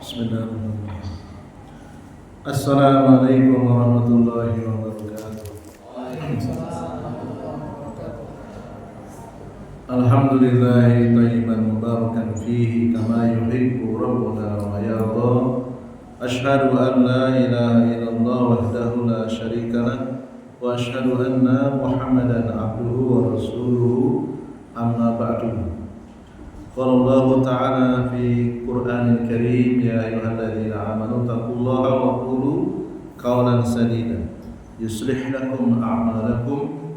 Bismillahirrahmanirrahim. Assalamualaikum warahmatullahi wabarakatuh. Alhamdulillahi thayyiban mubarakan fihi kama yuhibbu rabbuna wa yarda. Ashhadu an la ilaha illallah wahdahu la syarika lah wa ashhadu anna Muhammadan abduhu wa rasuluhu amma ba'du. Qala Allah ta'ala fi Qur'anil Karim ya ayyuhalladzina amanu taqullaha wa qulu qawlan sadida yuslih lakum a'malakum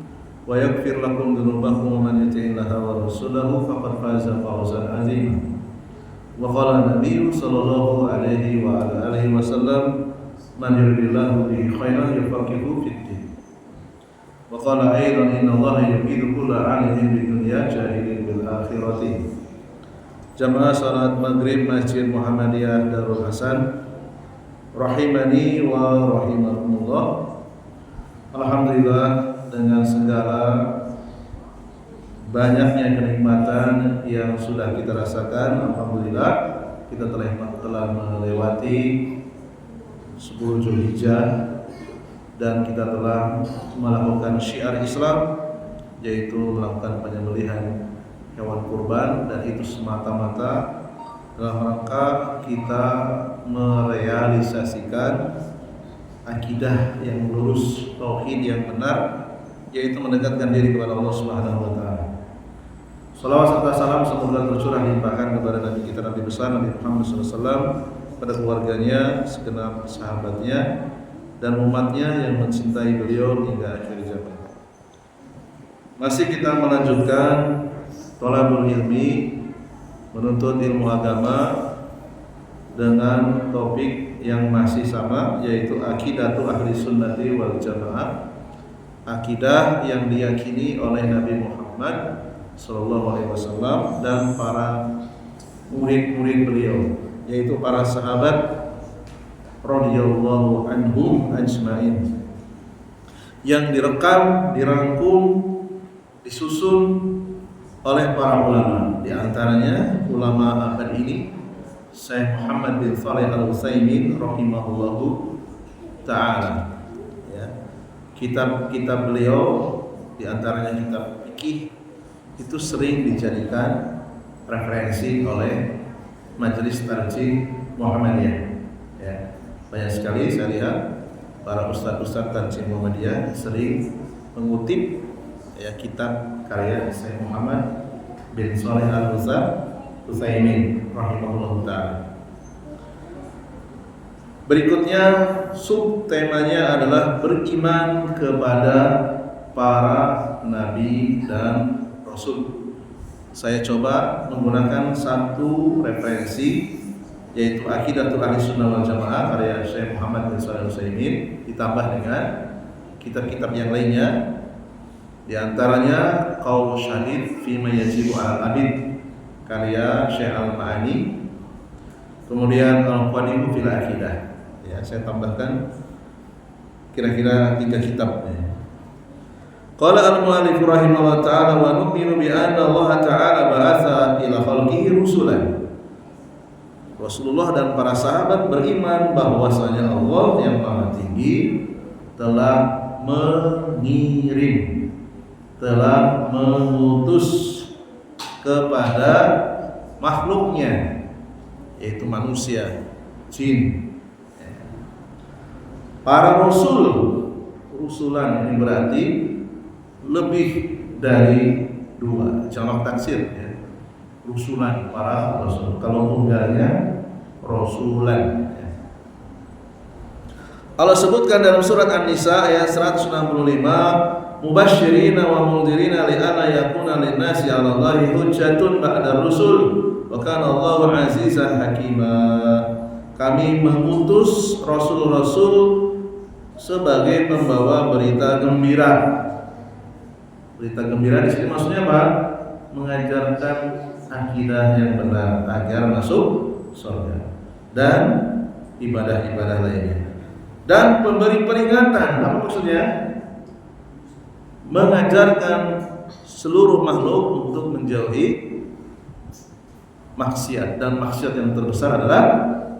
wa yaghfir lakum dhunubakum wa man yuti'illaha wa rasulahu faqad faza fawzan 'azima. Wa qala Nabi sallallahu alaihi wa ala alihi wasallam man yuridillahu bihi khairan yufaqihuhu fid din. Wa qala aidan inna Allaha yuqidu kulla 'alimin bid dunya jahilin bil akhirati. Jamaah salat maghrib Masjid Muhammadiyah Darul Hasan rahimani wa rahimakumullah. Alhamdulillah, dengan segala banyaknya kenikmatan yang sudah kita rasakan, alhamdulillah kita telah melewati 10 Zulhijjah dan kita telah melakukan syiar Islam, yaitu melakukan penyembelihan hewan kurban, dan itu semata-mata dalam rangka kita merealisasikan akidah yang lurus, tauhid yang benar, yaitu mendekatkan diri kepada Allah Subhanahu wa taala. Shalawat serta salam semoga tercurah limpahkan kepada Nabi kita, Nabi besar Nabi Muhammad SAW, pada keluarganya, segenap sahabatnya dan umatnya yang mencintai beliau hingga akhir zaman. Masih kita melanjutkan Thalabul ilmi, menuntut ilmu agama, dengan topik yang masih sama, yaitu akidatul ahli sunnati wal jamaah, akidah yang diyakini oleh Nabi Muhammad SAW dan para murid-murid beliau, yaitu para sahabat radhiyallahu anhum ajmain, yang direkam, dirangkum, disusun oleh para ulama. Di antaranya ulama abad ini Syekh Muhammad bin Shalih Al-Utsaimin rahimahullahu taala. Ya. Kitab-kitab beliau, di antaranya kitab fikih, itu sering dijadikan referensi oleh Majelis Tarjih Muhammadiyah. Ya. Banyak sekali saya lihat para ustaz-ustaz Tarjih Muhammadiyah sering mengutip kitab karya Syekh Muhammad bin Shalih Al-Utsaimin rahimahullah ta'ala. Berikutnya subtemanya adalah beriman kepada para nabi dan rasul. Saya coba menggunakan satu referensi, yaitu Aqidatul Ahlussunnah wal Jamaah karya Syekh Muhammad bin Shalih Al-Utsaimin, ditambah dengan kitab-kitab yang lainnya. Di antaranya Qaul Syahid fi ma yajibu 'alal 'abid karya Syekh Al-Ma'ani, kemudian Al-Qadimu fil Aqidah. Ya, saya tambahkan kira-kira 3 kitab. Qala al-mu'allif rahimahullah ta'ala wa nu'minu bi anna Allah ta'ala ba'atsa ila khalqihi rusulan. Rasulullah dan para sahabat beriman bahwasanya Allah yang Maha Tinggi telah mengirim, telah mengutus kepada makhluknya, yaitu manusia, jin. Para rasul, rusulan ini berarti lebih dari 2, jamak taksir, ya. Rusulan, para rasul. Kalau tunggalnya rasulan. Allah sebutkan dalam surat An-Nisa ayat 165, mubasyirina wa mundhirina li'alla yakuna lin-nasi 'ala Allahi hujjatun ba'da rusul wa kana Allahu 'azizan hakima. Kami mengutus rasul-rasul sebagai pembawa berita gembira. Berita gembira di sini maksudnya apa? Mengajarkan akidah yang benar agar masuk surga dan ibadah-ibadah lainnya. Dan pemberi peringatan, apa maksudnya? Mengajarkan seluruh makhluk untuk menjauhi maksiat, dan maksiat yang terbesar adalah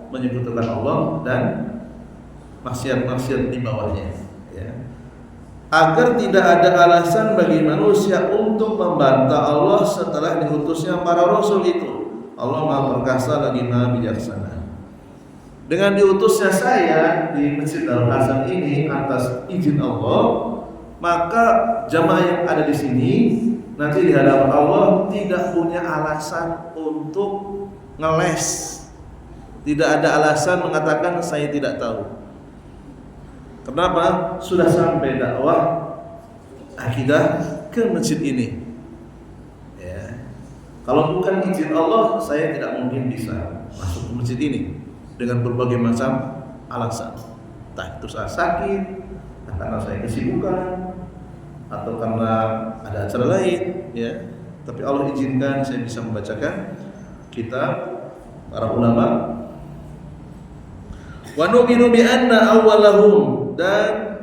menyekutukan Allah dan maksiat-maksiat di bawahnya, ya. Agar tidak ada alasan bagi manusia untuk membantah Allah setelah diutusnya para rasul itu. Allah Maha Perkasa lagi Maha Bijaksana. Dengan diutusnya saya di Masjid Darul Hasan ini atas izin Allah, maka jamaah yang ada di sini nanti di hadapan Allah tidak punya alasan untuk ngeles. Tidak ada alasan mengatakan saya tidak tahu. Kenapa? Sudah sampai dakwah akidah ke masjid ini. Ya. Kalau bukan izin Allah, saya tidak mungkin bisa masuk ke masjid ini dengan berbagai macam alasan. Entah itu saya sakit, entah karena saya kesibukan, atau karena ada acara lain, ya. Tapi Allah izinkan saya bisa membacakan kitab para ulama. Wa nu'minu bi anna awwalahum, dan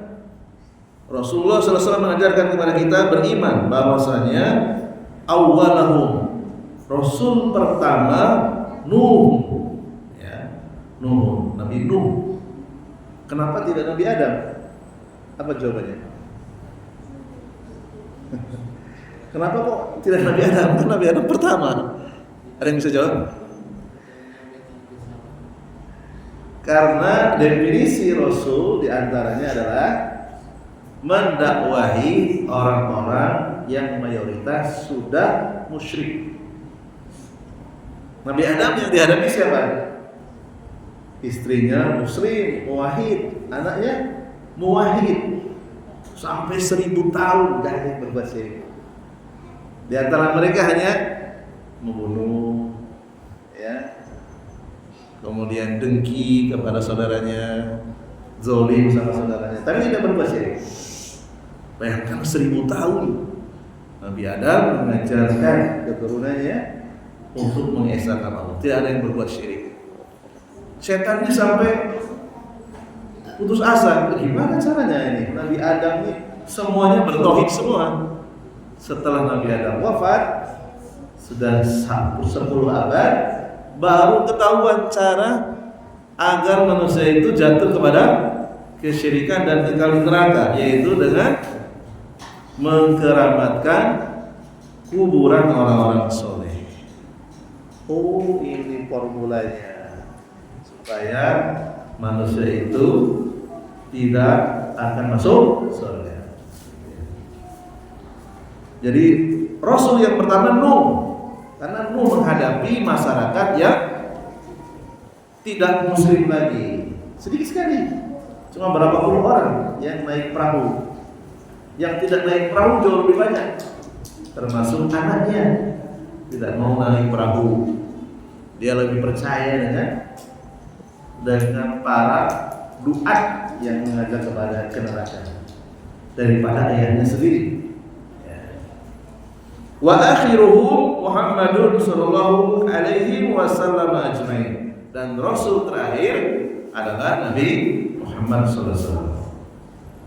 Rasulullah SAW mengajarkan kepada kita beriman bahwasanya awwalahum, Rasul pertama Nuh, ya, Nuh, Nabi Nuh. Kenapa tidak Nabi Adam? Apa jawabannya? Kenapa kok tidak Nabi Adam? Kan Nabi Adam pertama. Ada yang bisa jawab? Karena definisi Rasul diantaranya adalah mendakwahi orang-orang yang mayoritas sudah musyrik. Nabi Adam yang dihadapi siapa? Istrinya muslim, muwahhid, anaknya muwahhid. Sampai 1000 tahun gak ada yang berbuat syirik. Di antara mereka hanya membunuh, ya, kemudian dengki kepada saudaranya, zalim sama saudaranya, tapi tidak berbuat syirik. Bayangkan 1000 tahun Nabi Adam mengajarkan keturunannya untuk mengesahkan Allah. Tidak ada yang berbuat syirik. Setannya sampai putus asa. Gimana caranya ini? Nabi Adam ini semuanya bertauhid semua. Setelah Nabi Adam wafat, sudah 10 abad, baru ketahuan cara agar manusia itu jatuh kepada kesyirikan dan kekal di neraka, yaitu dengan mengkeramatkan kuburan orang-orang soleh. Oh, ini formulanya supaya manusia itu tidak akan masuk surga. Jadi Rasul yang pertama Nuh, karena Nuh menghadapi masyarakat yang tidak muslim lagi, sedikit sekali, cuma berapa puluh orang yang naik perahu. Yang tidak naik perahu jauh lebih banyak, termasuk anaknya tidak mau naik perahu. Dia lebih percaya dengan para duat yang mengajak kepada neraka daripada ayahnya sendiri. Wa akhiruhum Muhammadun sallallahu alaihi wasallam ajmain, dan Rasul terakhir adalah Nabi Muhammad sallallahu alaihi wasallam.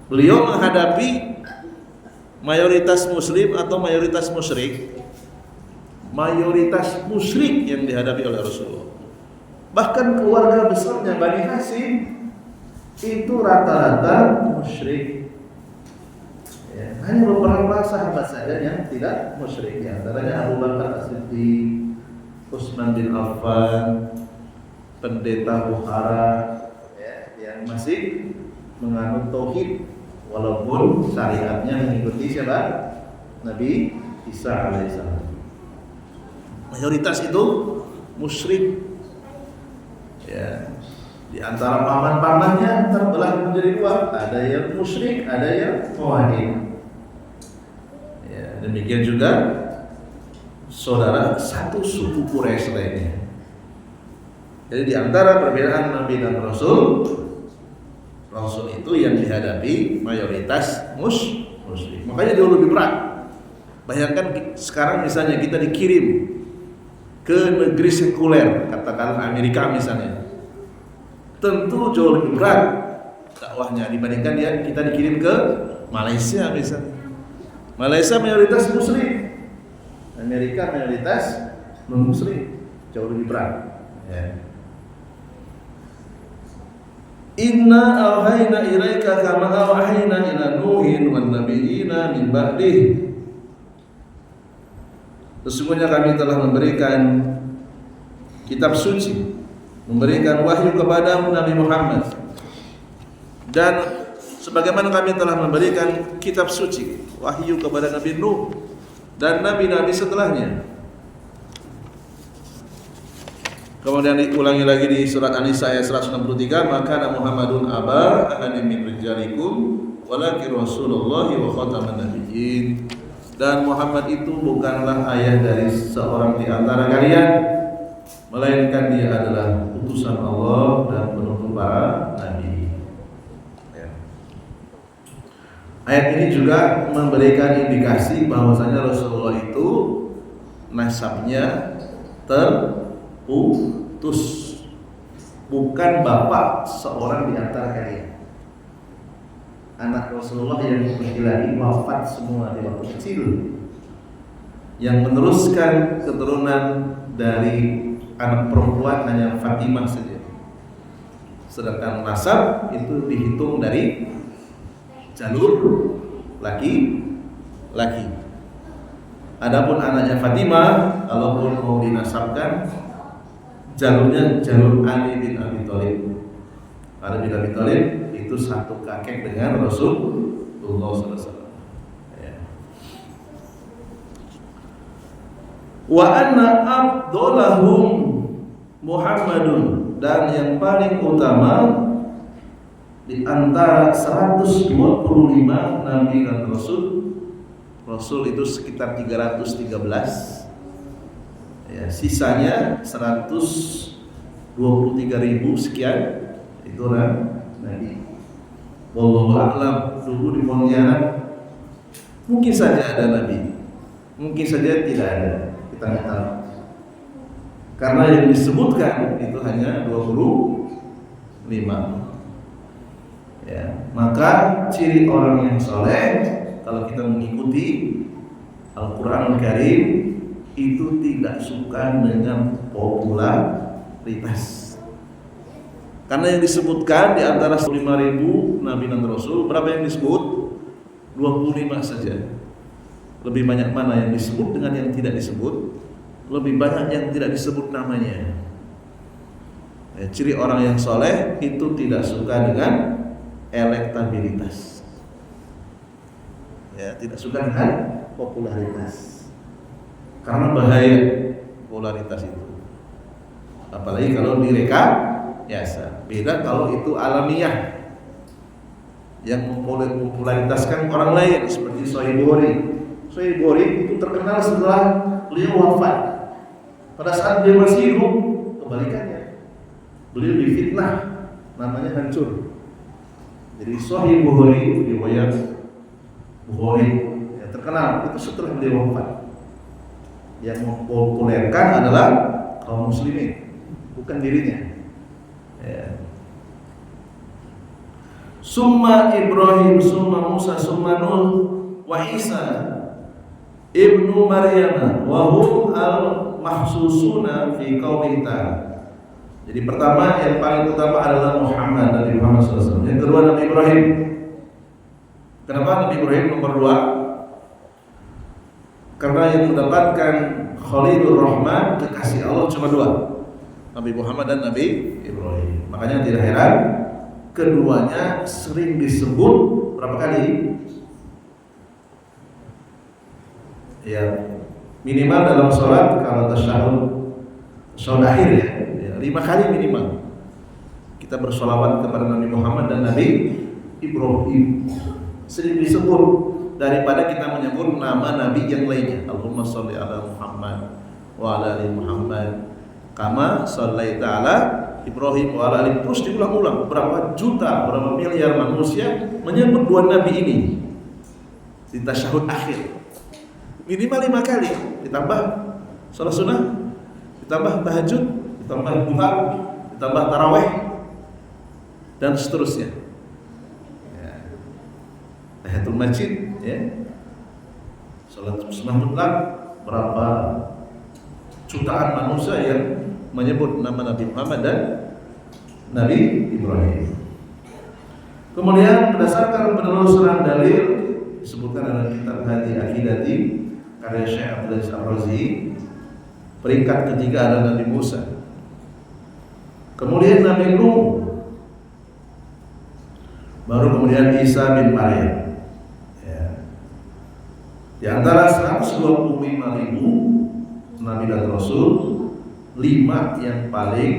Beliau menghadapi mayoritas muslim atau mayoritas musyrik. Mayoritas musyrik yang dihadapi oleh Rasulullah. Bahkan keluarga besarnya Bani Hashim itu rata-rata musyrik. Ya, hanya beberapa sahabat saja yang tidak musyrik. Di antaranya Abu Bakar As-Siddiq, Utsman bin Affan, pendeta Bukhara, ya, yang masih menganut tauhid walaupun syariatnya mengikuti siapa? Nabi Isa alaihissalam. Mayoritas itu musyrik. Ya, di antara paman-pamannya terbelah menjadi dua, ada yang musyrik, ada yang muwahhid. Ya, demikian juga saudara satu suku Quraisy lainnya. Jadi di antara perbedaan Nabi dan Rasul, Rasul itu yang dihadapi mayoritas musyrik. Makanya jauh lebih berat. Bayangkan sekarang misalnya kita dikirim ke negeri sekuler, katakanlah Amerika misalnya, tentu jauh lebih berat dakwahnya dibandingkan kita dikirim ke Malaysia misalnya. Malaysia mayoritas muslim, Amerika mayoritas non muslim, jauh lebih berat. Ya. Inna auhayna ilaika kama auhayna ila Nuhin wan nabiyina min ba'dih. Sesungguhnya kami telah memberikan kitab suci, memberikan wahyu kepada Nabi Muhammad, dan sebagaimana kami telah memberikan kitab suci, wahyu kepada Nabi Nuh dan nabi-nabi setelahnya. Kemudian diulangi lagi di surat An-Nisa ayat 163, maka Muhammadun aba ahadin min rijalikum walakin Rasulullahi wa khataman nabiyyin. Dan Muhammad itu bukanlah ayah dari seorang di antara kalian, melainkan dia adalah utusan Allah dan penutup para nabi. Ya. Ayat ini juga memberikan indikasi bahwasanya Rasulullah itu nasabnya terputus, bukan bapak seorang di antara kalian. Anak Rasulullah yang laki-laki wafat semua di waktu kecil. Yang meneruskan keturunan dari anak perempuan hanya Fatimah saja. Sedangkan nasab itu dihitung dari jalur laki-laki. Adapun anaknya Fatimah, kalaupun mau dinasabkan, jalurnya jalur Ali bin Abi Thalib. Ali bin Abi Thalib itu satu kakek dengan Rasulullah SAW. Ya. Wa anna afdalahum Muhammadun, dan yang paling utama di antara 125 nabi dan rasul itu sekitar 313. Ya, sisanya 123.000 sekian itu nabi. Wallahu a'lam. Dulu di Pontianak mungkin saja ada nabi, mungkin saja tidak ada, kita nggak tahu. Karena yang disebutkan itu hanya 25. Ya, maka ciri orang yang soleh, kalau kita mengikuti Al-Quranul Karim, itu tidak suka dengan popularitas. Karena yang disebutkan di antara 5.000 nabi dan rasul, berapa yang disebut? 25 saja. Lebih banyak mana yang disebut dengan yang tidak disebut? Lebih banyak yang tidak disebut namanya. Ya, ciri orang yang soleh itu tidak suka dengan elektabilitas. Ya, tidak suka dengan popularitas. Karena bahaya popularitas itu. Apalagi kalau direkayasa. Beda kalau itu alamiah, yang memopularitaskan orang lain, seperti Sohib Bukhari itu terkenal setelah beliau wafat. Pada saat dia masih hidup, kebalikannya, beliau difitnah, namanya hancur. Jadi Sohib Bukhari, riwayat Bukhari ya, terkenal itu setelah beliau wafat. Yang mempopulerkan adalah kaum muslimin, bukan dirinya. Ya. Summa Ibrahim, summa Musa, summa Nuh, wa Isa ibnu Maryam, wa hum al-mahsusuna fi qaumih ta'ala. Jadi pertama, yang paling utama adalah Muhammad, Nabi Muhammad SAW. Yang kedua Nabi Ibrahim. Kenapa Nabi Ibrahim nomor 2? Karena yang mendapatkan Khalilur Rahman, kekasih Allah, cuma 2, Nabi Muhammad dan Nabi Ibrahim. Makanya tidak heran keduanya sering disebut berapa kali? Ya, minimal dalam sholat, kalau tasyahud akhir ya, 5 kali minimal kita bersolawat kepada Nabi Muhammad dan Nabi Ibrahim. Sering disebut daripada kita menyebut nama Nabi yang lainnya. Allahumma sholli ala Muhammad wa ala ali Muhammad kama shallaita ala Ibrahim wa ala ali. Terus diulang-ulang, berapa juta, berapa miliar manusia menyebut 2 nabi ini di tasyahud akhir. Minimal 5 kali, ditambah sholat sunnah, ditambah tahajud, ditambah duha, ditambah taraweh, dan seterusnya. Tahiyatul masjid, ya, sholat sunnah mutlak, berapa jutaan manusia yang menyebut nama Nabi Muhammad dan Nabi Ibrahim. Kemudian berdasarkan penelusuran dalil disebutkan dalam kitab Hadi Akidati karya Syekh Abdul Aziz Ar-Razi, peringkat ketiga adalah Nabi Musa. Kemudian Nabi Nuh, baru kemudian Isa bin Maryam. Ya. Di antara 125.000 Nabi dan Rasul, 5 yang paling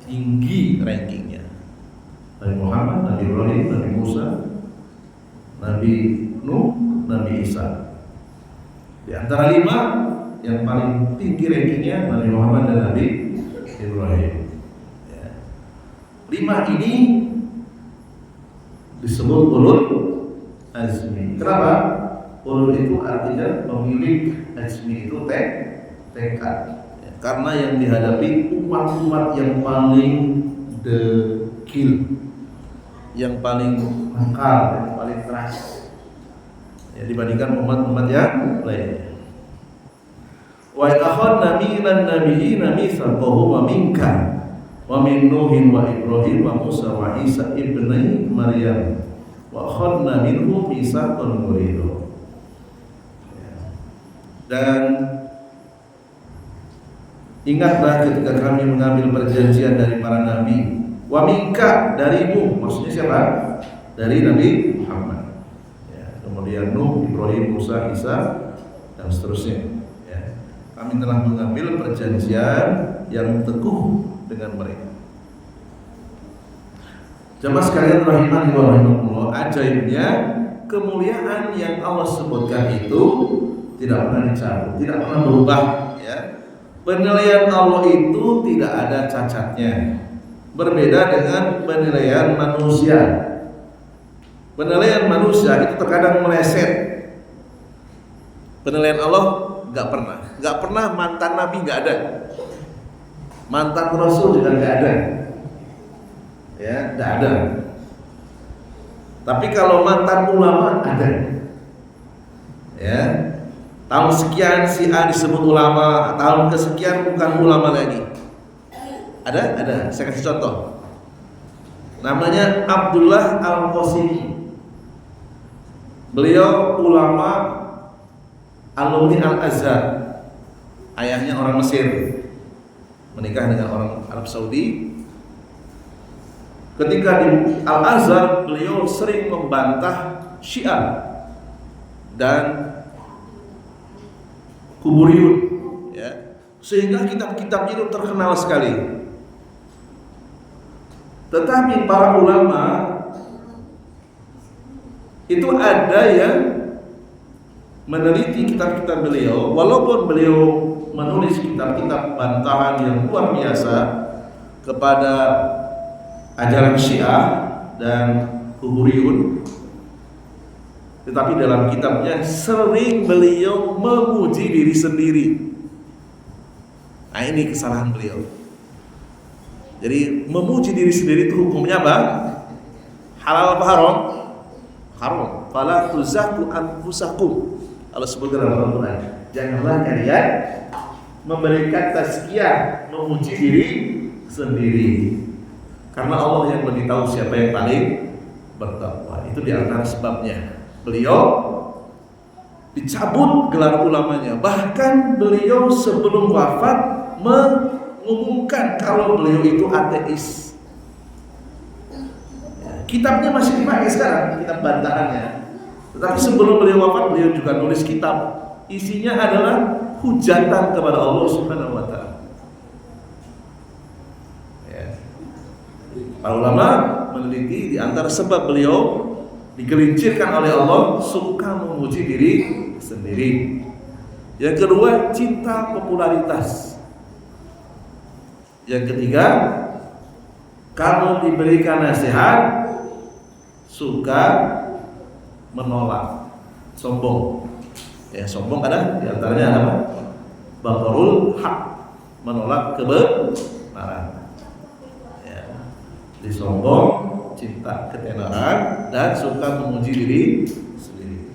tinggi rankingnya: Nabi Muhammad, Nabi Ibrahim, Nabi Musa, Nabi Nuh, Nabi Isa. Di antara 5 yang paling tinggi rankingnya Nabi Muhammad dan Nabi Ibrahim. Ya. 5 ini disebut ulul azmi. Kenapa? Ulul itu artinya pemilik, azmi itu tekad. Ya, karena yang dihadapi umat-umat yang paling dekil, yang paling nakal, yang paling keras, ya, dibandingkan umat-umat yang lainnya. Wa akhadna minan nabiyina mitsaqahum wa minka wa min Nuhin wa Ibrahim wa Musa wa Isa ibni Maryam wa akhadna minhum mitsaqan ghalidha. Dan ingatlah ketika kami mengambil perjanjian dari para nabi. Wa minka, darimu, maksudnya siapa? Dari Nabi Muhammad. Ya, kemudian Nuh, Ibrahim, Musa, Isa, dan seterusnya. Ya, kami telah mengambil perjanjian yang teguh dengan mereka. Jamaah sekalian rahimani wa rahimakumullah, ajaibnya kemuliaan yang Allah sebutkan itu tidak pernah dicabut, tidak pernah berubah. Ya, penilaian Allah itu tidak ada cacatnya. Berbeda dengan penilaian manusia. Penilaian manusia itu terkadang meleset. Penilaian Allah nggak pernah mantan nabi nggak ada, mantan rasul juga nggak ada, ya nggak ada. Tapi kalau mantan ulama ada, ya tahun sekian si A disebut ulama, tahun kesekian bukan ulama lagi. Ada. Saya kasih contoh. Namanya Abdullah Al-Qasimi. Beliau ulama alumni Al-Azhar. Ayahnya orang Mesir, menikah dengan orang Arab Saudi. Ketika di Al-Azhar, beliau sering membantah Syiah dan Kuburiyun, ya. Sehingga kitab-kitab itu terkenal sekali. Tetapi para ulama itu ada yang meneliti kitab-kitab beliau, walaupun beliau menulis kitab-kitab bantahan yang luar biasa kepada ajaran Syiah dan Kuburiyun, tetapi dalam kitabnya sering beliau memuji diri sendiri. Nah, ini kesalahan beliau. Jadi memuji diri sendiri itu hukumnya apa? Halal apa haram? Haram. Fala tuzakku anfusakum. Allah sebutkan dalam Al-Quran, janganlah kalian memberikan tazkiyah, memuji diri sendiri. Karena Allah yang lebih tahu siapa yang paling bertakwa. Itu di antara sebabnya beliau dicabut gelar ulamanya. Bahkan beliau sebelum wafat mengumumkan kalau beliau itu ateis. Ya, kitabnya masih dipakai sekarang, kitab bantahannya. Tetapi sebelum beliau wafat, beliau juga nulis kitab. Isinya adalah hujatan kepada Allah Subhanahu wa taala. Ya. Para ulama meneliti di antara sebab beliau digelincirkan oleh Allah suka memuji diri sendiri. Yang kedua, cinta popularitas. Yang ketiga, kalau diberikan nasihat suka menolak, sombong. Ya, sombong ada di antaranya apa? Batarul haq, menolak kebenaran. Ya, disombong, cinta ketenaran, dan suka memuji diri sendiri.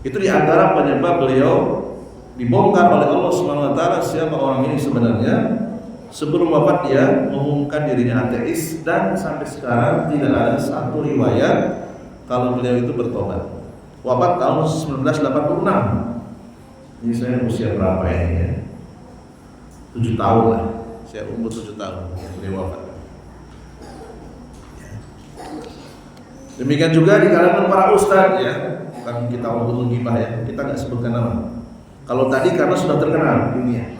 Itu di antara penyebab beliau dibongkar oleh Allah Subhanahu wa taala siapa orang ini sebenarnya. sebelum wafat dia mengumumkan dirinya ateis, dan sampai sekarang tidak ada satu riwayat kalau beliau itu bertobat. Wafat tahun 1986. Ini saya usia berapa ya? 7 tahun lah. Saya umur 7 tahun beliau wafat. Demikian juga di kalangan para ustadz ya, bukan kita untuk gibah ya, kita nggak sebutkan nama. Kalau tadi karena sudah terkenal dunia,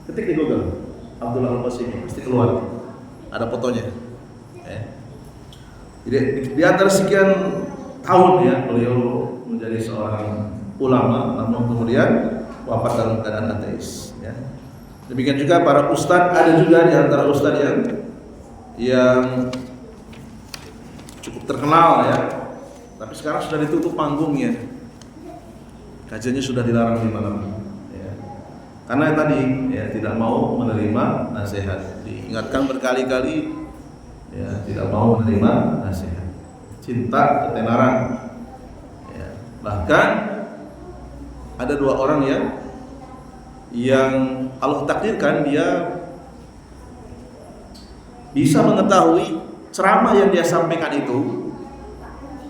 ketik di Google Abdullah Al-Qasimi pasti keluar, ada fotonya. Ya. Jadi di antara sekian tahun ya beliau menjadi seorang ulama, namun kemudian wafat dalam keadaan ateis. Ya. Demikian juga para ustadz, ada juga di antara ustadz yang cukup terkenal ya, tapi sekarang sudah ditutup panggungnya, kajiannya sudah dilarang di mana-mana ya. Karena tadi ya tidak mau menerima nasihat, diingatkan berkali-kali ya, tidak mau menerima nasihat, cinta ketenaran ya. Bahkan ada 2 orang yang Allah takdirkan dia bisa mengetahui ceramah yang dia sampaikan itu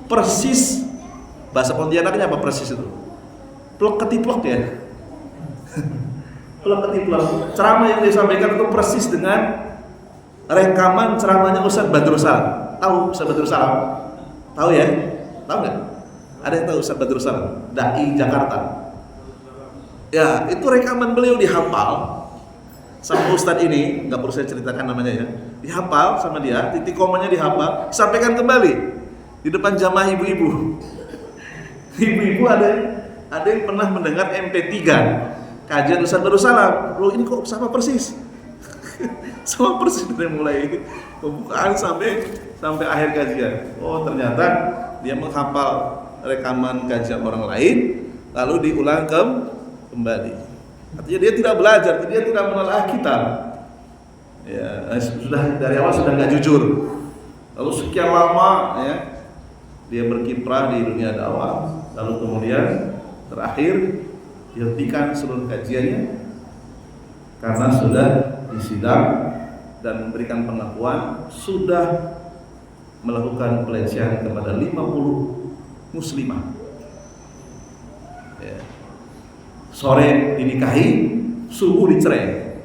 persis, bahasa Pontianaknya apa persis itu? Plek ketiplek ya. Plek ketiplek. Ceramah yang dia sampaikan itu persis dengan rekaman ceramahnya Ustaz Badrul Salam. Tahu Ustaz Badrul Salam? Tahu ya? Tahu nggak? Ada yang tahu Ustaz Badrul Salam? Dai Jakarta. Ya, itu rekaman beliau dihafal sama Ustadz ini, nggak perlu saya ceritakan namanya ya, dihafal sama dia, titik komanya dihafal, sampaikan kembali di depan jamaah ibu-ibu. Ibu-ibu ada yang pernah mendengar MP3 kajian Ustadz Badrul Salam, loh ini kok sama persis, sama persis dari mulai pembukaan sampai akhir kajian. Oh ternyata dia menghafal rekaman kajian orang lain, lalu diulang kembali. Artinya dia tidak belajar, dia tidak menelaah kitab. Ya, sudah dari awal sudah nggak jujur. Lalu sekian lama ya dia berkiprah di dunia dakwah, lalu kemudian terakhir dihentikan seluruh kajiannya karena sudah disidang dan memberikan pengakuan sudah melakukan pelecehan kepada 50 muslimah. Ya. Sore dinikahi, subuh dicerai,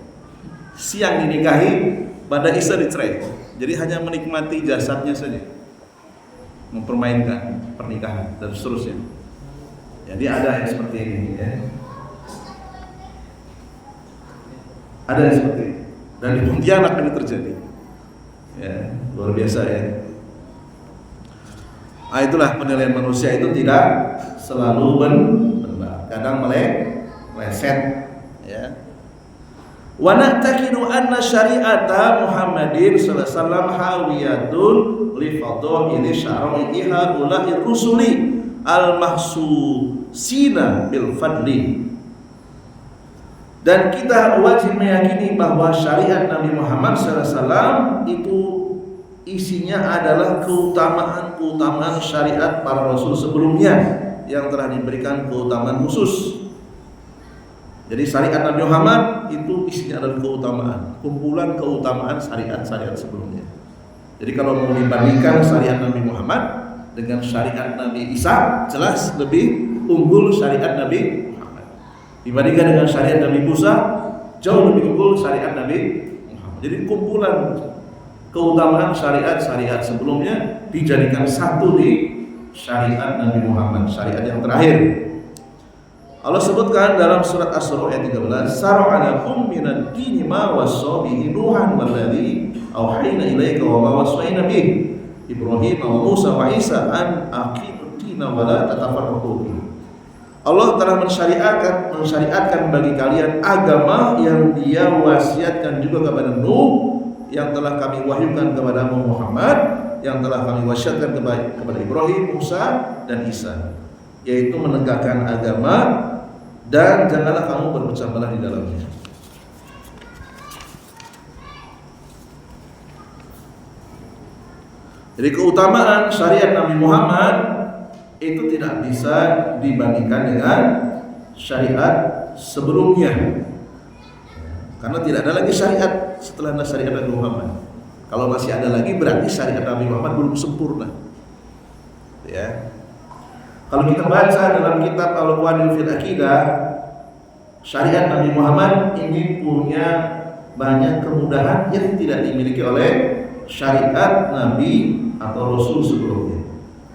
siang dinikahi, pada isya dicerai. Jadi hanya menikmati jasadnya saja, mempermainkan pernikahan dan seterusnya. Jadi ada yang seperti ini ya. Ada yang seperti ini. Dan di Pontianak ini terjadi. Ya, luar biasa ya. Nah, itulah penilaian manusia itu tidak selalu benar, kadang meleset ya. Wa na'taqidu anna syari'ata Muhammadin sallallahu alaihi wasallam hawiyatun li fadhili syara'ihi haula'i rusuli al-mahsusina bil fadli. Dan kita wajib meyakini bahwa syariat Nabi Muhammad sallallahu alaihi wasallam itu isinya adalah keutamaan syariat para rasul sebelumnya yang telah diberikan keutamaan khusus. Jadi syariat Nabi Muhammad itu isinya adalah keutamaan, kumpulan keutamaan syariat-syariat sebelumnya. Jadi kalau mau dibandingkan syariat Nabi Muhammad dengan syariat Nabi Isa, jelas lebih unggul syariat Nabi Muhammad. Dibandingkan dengan syariat Nabi Musa, jauh lebih unggul syariat Nabi Muhammad. Jadi kumpulan keutamaan syariat-syariat sebelumnya dijadikan satu di syariat Nabi Muhammad, syariat yang terakhir. Allah sebutkan dalam surat Asy-Syura ayat 13, "Syara'a lakum minad dini ma wassa bihi Nuhan walladzi auhayna ilaika wa ma wassayna bihi Ibrahim wa Musa wa Isa an aqimud dina wa la tatafarraqu fihi." Allah telah mensyariatkan bagi kalian agama yang Dia wasiatkan juga kepada Nuh, yang telah kami wahyukan kepada Muhammad, yang telah kami wasiatkan kepada Ibrahim, Musa dan Isa, yaitu menegakkan agama dan janganlah kamu berpecah belah di dalamnya. Jadi keutamaan syariat Nabi Muhammad itu tidak bisa dibandingkan dengan syariat sebelumnya. Karena tidak ada lagi syariat setelah syariat Nabi Muhammad. Kalau masih ada lagi berarti syariat Nabi Muhammad belum sempurna. Ya. Kalau kita baca dalam kitab Al-Qawaidul fil Aqidah, syariat Nabi Muhammad ini punya banyak kemudahan yang tidak dimiliki oleh syariat Nabi atau Rasul sebelumnya.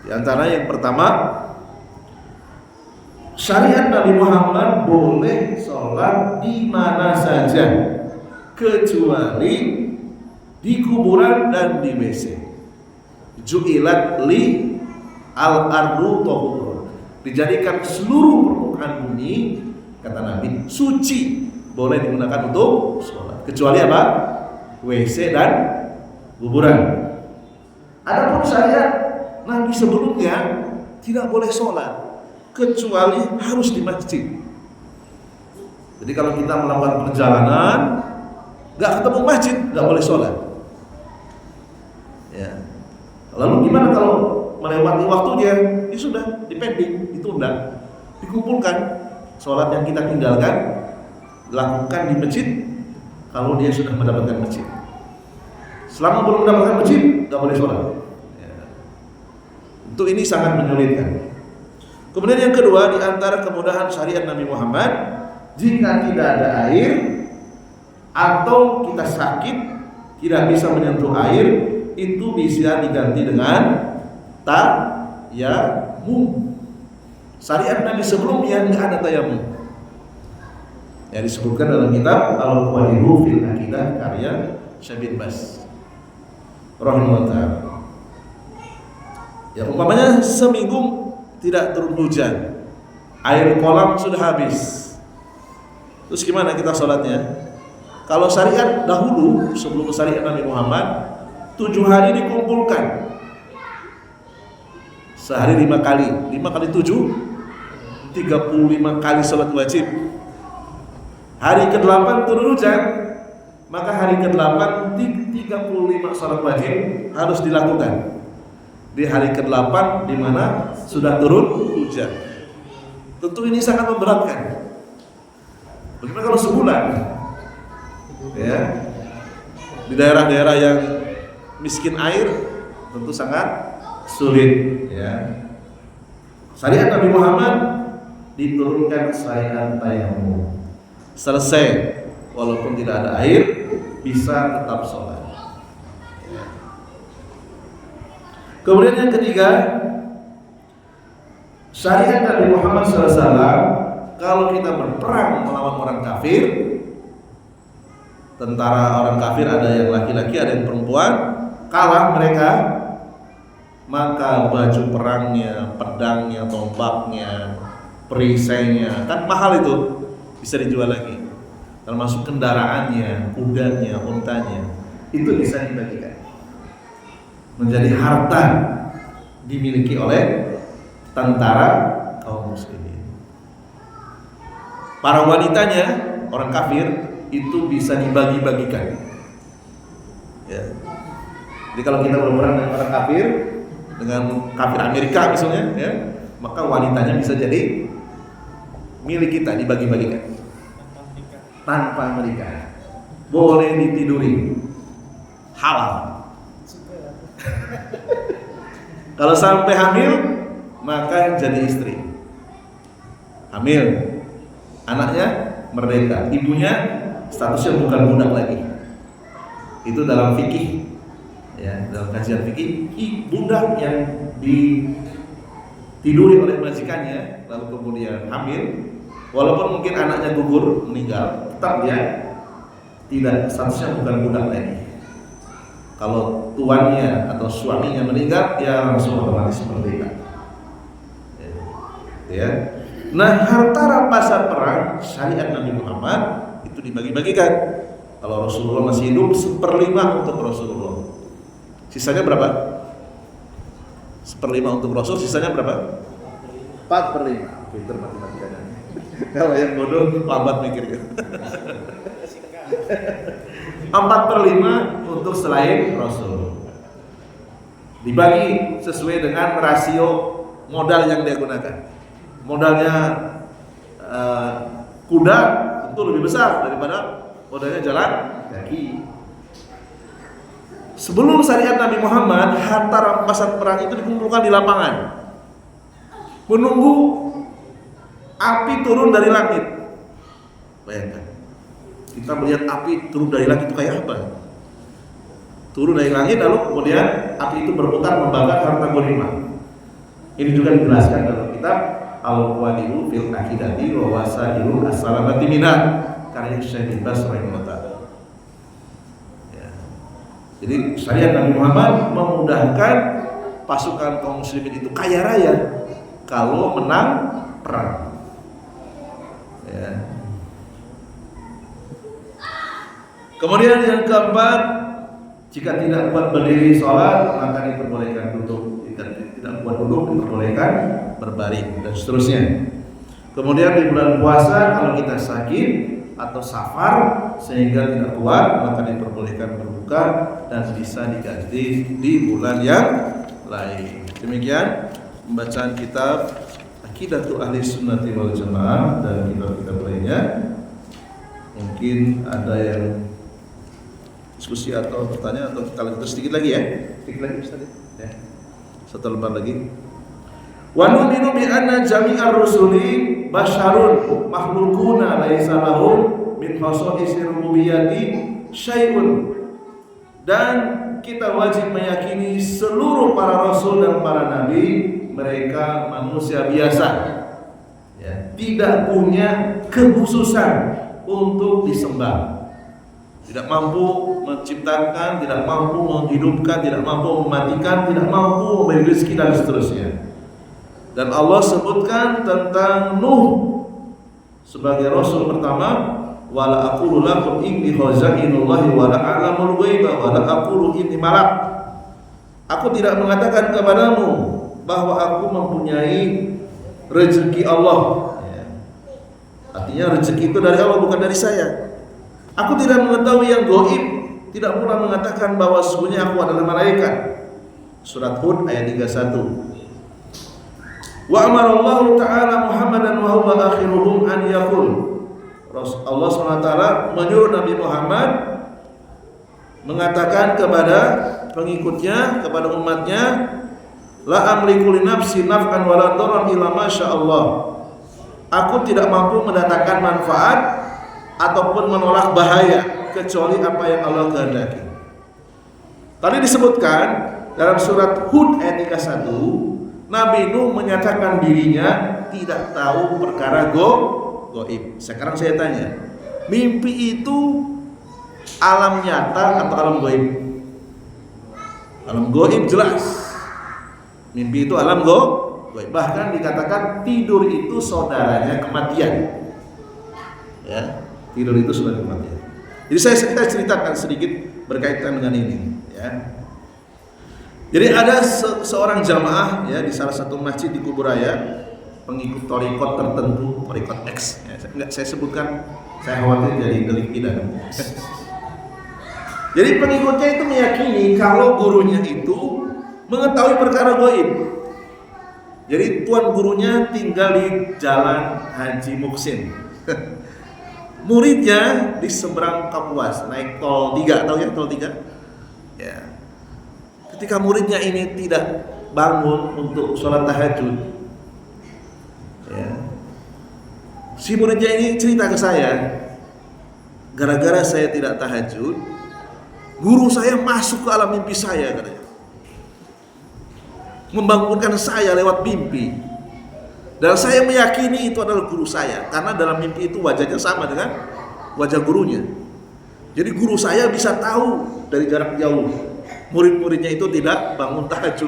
Di antara yang pertama, syariat Nabi Muhammad boleh sholat di mana saja kecuali di kuburan dan di WC. Ju'ilat li al-ardu tahur, dijadikan seluruh permukaan bumi, kata Nabi, suci, boleh digunakan untuk sholat, kecuali apa? WC dan kuburan. Adapun syariat Nabi sebelumnya tidak boleh sholat kecuali harus di masjid. Jadi kalau kita melakukan perjalanan nggak ketemu masjid, nggak boleh sholat. Ya. Lalu gimana kalau melewati waktunya? Ya sudah, dipending, ditunda, dikumpulkan. Sholat yang kita tinggalkan lakukan di masjid kalau dia sudah mendapatkan masjid. Selama belum mendapatkan masjid, nggak boleh sholat. Ya. Untuk ini sangat menyulitkan. Kemudian yang kedua, di antara kemudahan syariat Nabi Muhammad, jika tidak ada air atau kita sakit tidak bisa menyentuh air, itu bisa diganti dengan tayamum. Syariat Nabi sebelumnya nggak ada tayamum. Yang disebutkan dalam kitab Al-Qawaidul fil Aqidah karya Syekh bin Baz rahimahullah ta'ala. Ya, umpamanya seminggu tidak turun hujan, air kolam sudah habis, terus gimana kita sholatnya? Kalau syariat dahulu sebelum syariat Nabi Muhammad, 7 hari dikumpulkan, sehari 5 kali, 5 kali 7 35 kali sholat wajib. Hari ke-8 turun hujan, maka hari ke-8 35 sholat wajib harus dilakukan di hari ke-8 di mana sudah turun hujan. Tentu ini sangat memberatkan. Bagaimana kalau sebulan? Ya, di daerah-daerah yang miskin air tentu sangat sulit. Ya. Syariat Nabi Muhammad diturunkan syariat tayamum. Selesai, walaupun tidak ada air bisa tetap sholat. Ya. Kemudian yang ketiga, syariat Nabi Muhammad SAW, kalau kita berperang melawan orang kafir, tentara orang kafir ada yang laki-laki ada yang perempuan, kalah mereka, maka baju perangnya, pedangnya, tombaknya, perisainya, kan mahal itu, bisa dijual lagi, termasuk kendaraannya, kudanya, untanya, itu bisa dibagikan menjadi harta dimiliki oleh tentara kaum muslimin. Para wanitanya, orang kafir, itu bisa dibagi-bagikan. Ya. Jadi kalau kita berperang dengan orang kafir, dengan kafir Amerika misalnya, ya, maka wanitanya bisa jadi milik kita, dibagi-bagikan tanpa menikah, boleh ditiduri, halal. Kalau sampai hamil, maka jadi istri. Hamil, anaknya merdeka, ibunya statusnya bukan budak lagi. Itu dalam fikih, ya, dalam kajian fikih, budak yang ditiduri oleh majikannya lalu kemudian hamil, walaupun mungkin anaknya gugur meninggal, tetap dia tidak, statusnya bukan budak lagi. Kalau tuannya atau suaminya meninggal, dia langsung otomatis merdeka. Ya. Nah, harta rampasan perang syariat Nabi Muhammad itu dibagi-bagikan. Kalau Rasulullah masih hidup, 1/5 untuk Rasulullah. Sisanya berapa? 1/5 untuk Rasul, sisanya berapa? 4/5. Pinter matematikanya. Kalau yang bodoh lambat mikirnya. 4/5 untuk selain Rasul. Dibagi sesuai dengan rasio modal yang dia gunakan. Modalnya kuda tentu lebih besar daripada modalnya jalan kaki. Sebelum syariat Nabi Muhammad, harta rampasan perang itu dikumpulkan di lapangan, menunggu api turun dari langit. Bayangkan, kita melihat api turun dari langit itu kayak apa? Turun dari langit lalu kemudian api itu berputar membakar harta ghanimah. Ini juga dijelaskan dalam kitab Al-Qawadi'u fil Aqidati wa Wasailu As-Salamati Minat karya Syekh Bas rahimahullah. Jadi syariat Nabi Muhammad memudahkan pasukan kaum muslimin itu kaya raya kalau menang perang. Ya. Kemudian yang keempat, jika tidak kuat berdiri sholat maka diperbolehkan duduk, jika tidak kuat duduk diperbolehkan berbaring dan seterusnya. Kemudian di bulan puasa kalau kita sakit atau safar sehingga tidak kuat maka diperbolehkan berbuka dan bisa diganti di bulan yang lain. Demikian pembacaan kitab Aqidatu Ahli Sunnati wal Jamaah dan kitab-kitab lainnya. Mungkin ada yang diskusi atau pertanyaan atau kita lanjut sedikit lagi ya. Sedikit lagi Ustaz ya. Satu lembar lagi. Wa nu'minu bi anna jami'ar rusuli basyarun makhlukuna laisa lahum min khasa'isir rububiyyati syai'un. Dan kita wajib meyakini seluruh para rasul dan para nabi mereka manusia biasa, ya, tidak punya kekhususan untuk disembah, tidak mampu menciptakan, tidak mampu menghidupkan, tidak mampu mematikan, tidak mampu memberi rezeki dan seterusnya. Dan Allah sebutkan tentang Nuh sebagai rasul pertama, wala aqulu lakum inni khazainullahi wala a'lamul ghaiba wala aqulu inni malak. Aku tidak mengatakan kepadamu bahwa aku mempunyai rezeki Allah. Ya. Artinya rezeki itu dari Allah bukan dari saya. Aku tidak mengetahui yang gaib, tidak pula mengatakan bahwa sesungguhnya aku adalah malaikat. Surat Hud ayat 31. Wa amara Allah Ta'ala Muhammadan wa huwa akhiruhum an yaqul. Allah SWT menyuruh Nabi Muhammad mengatakan kepada pengikutnya, kepada umatnya, la amliku li nafsi naf'an wa la darran illa ma syaa Allah. Aku tidak mampu mendatangkan manfaat ataupun menolak bahaya kecuali apa yang Allah kehendaki. Tadi disebutkan dalam surat Hud ayat 31, Nabi Nuh menyatakan dirinya tidak tahu perkara gaib. Sekarang saya tanya, mimpi itu alam nyata atau alam gaib? Alam gaib jelas. Mimpi itu alam gaib. Bahkan dikatakan tidur itu saudaranya kematian. Ya, tidur itu saudara kematian. Jadi saya ceritakan sedikit berkaitan dengan ini. Ya. Jadi ada seorang jamaah ya di salah satu masjid di Kuburaya, pengikut thariqat tertentu, thariqat X. Ya, enggak saya sebutkan, saya khawatir jadi delik pidana. Jadi pengikutnya itu meyakini kalau gurunya itu mengetahui perkara gaib. Jadi tuan gurunya tinggal di Jalan Haji Muksin. Muridnya di seberang Kapuas, naik tol 3, tahu ya tol 3? Ya. Ketika muridnya ini tidak bangun untuk sholat tahajud, ya, si muridnya ini cerita ke saya, gara-gara saya tidak tahajud, guru saya masuk ke alam mimpi saya, katanya, membangunkan saya lewat mimpi, dan saya meyakini itu adalah guru saya, karena dalam mimpi itu wajahnya sama dengan wajah gurunya. Jadi guru saya bisa tahu dari jarak jauh. Murid-muridnya itu tidak bangun tahajud,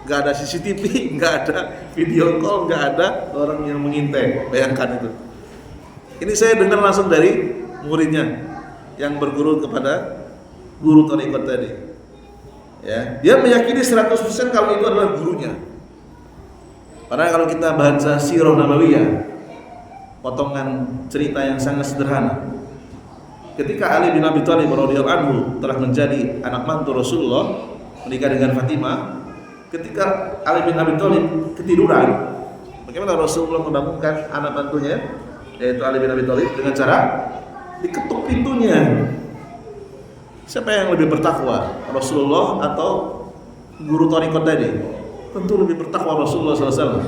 nggak ada CCTV, nggak ada video call, nggak ada orang yang mengintai. Bayangkan itu. Ini saya dengar langsung dari muridnya yang berguru kepada guru thariqat tadi. Ya, dia meyakini 100% kalau itu adalah gurunya. Padahal kalau kita baca Sirah Nabawiyah, potongan cerita yang sangat sederhana. Ketika Ali bin Abi Thalib radhiyallahu anhu telah menjadi anak mantu Rasulullah, menikah dengan Fatimah, ketika Ali bin Abi Thalib ketiduran, bagaimana Rasulullah membangunkan anak mantunya, yaitu Ali bin Abi Thalib, dengan cara diketuk pintunya. Siapa yang lebih bertakwa, Rasulullah atau guru thariqat tadi? Tentu lebih bertakwa Rasulullah SAW.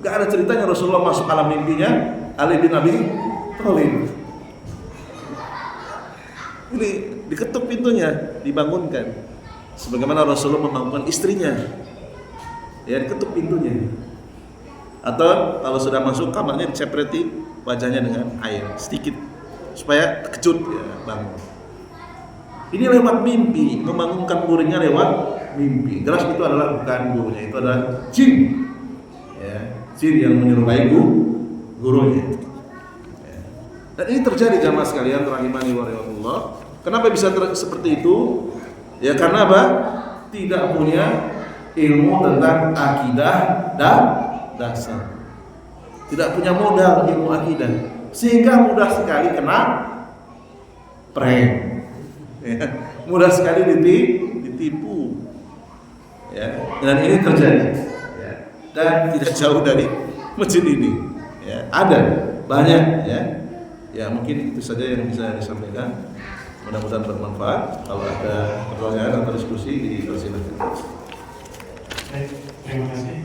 Gak ada ceritanya Rasulullah masuk alam mimpinya Ali bin Abi Thalib. Ini diketuk pintunya, dibangunkan. Sebagaimana Rasulullah membangunkan istrinya, ya diketuk pintunya. Atau kalau sudah masuk kamarnya dicepreti wajahnya dengan air sedikit supaya terkejut ya bangun. Ini lewat mimpi, membangunkan gurunya lewat mimpi. Jelas itu adalah bukan gurunya, itu adalah jin. Ya, jin yang menyerupai gurunya. Ya. Dan ini terjadi jamaah sekalian rahimani wa rahimakumullah. Kenapa bisa seperti itu? Ya karena apa? Tidak punya ilmu tentang akidah dan dasar. Tidak punya modal ilmu akidah, sehingga mudah sekali kena prank. Ya, mudah sekali ditipu. Ya, dan ini terjadi. Ya, dan tidak jauh dari masjid ini. Ya, ada banyak. Ya, mungkin itu saja yang bisa disampaikan. Mudah-mudahan bermanfaat. Kalau ada pertanyaan atau diskusi dipersilakan. Baik, terima kasih.